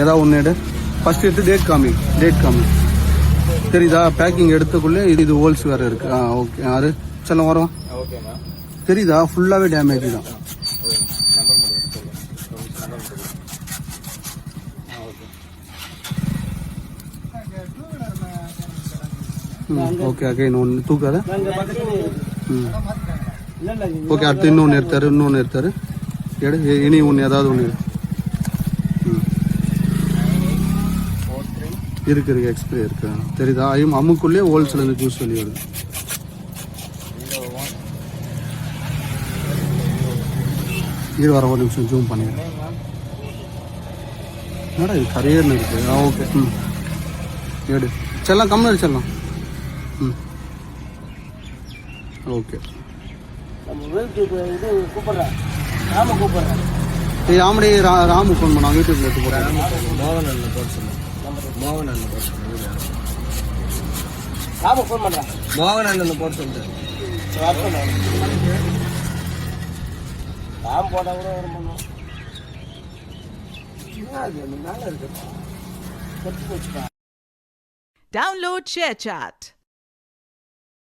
ஏதாவது ஒன்று எடு. ஃபர்ஸ்ட் எடுத்து டேட் காமி. தெரியுதா? பேக்கிங் எடுத்துக்குள்ளே இது ஹோல்ஸ் வேறு இருக்கு. ஓகே. யாரு செல்லம் வரோம். தெரியுதா? ஃபுல்லாகவே டேமேஜ் தான். ஓகே. அகைன் ஒன்று தூக்காத. ஓகே. அடுத்து இன்னொன்று எடுத்தாரு. எடு. இனி ஒன்று ஏதாவது ஒன்று இருக்கு எக்ஸ்பிரி இருக்கு. தெரியுதா? அம்முக்குள்ளே ஹோல்ஸ்ல இருந்து ஜூஸ் வெளியே வருது. வர ஒரு நிமிஷம் ஜூம் பண்ணிடுறேன். என்னடா இது கரையர்னு இருக்கு. ஓகே. எடு செல்லாம் கம்மியாக செல்லாம். ஓகே. ஆமடி ராமு ஃபோன் பண்ணா யூடியூப்ல எடுத்து போட்டேன். மோகன் அண்ணன் போட சொல்லிட்டு Download ShareChat.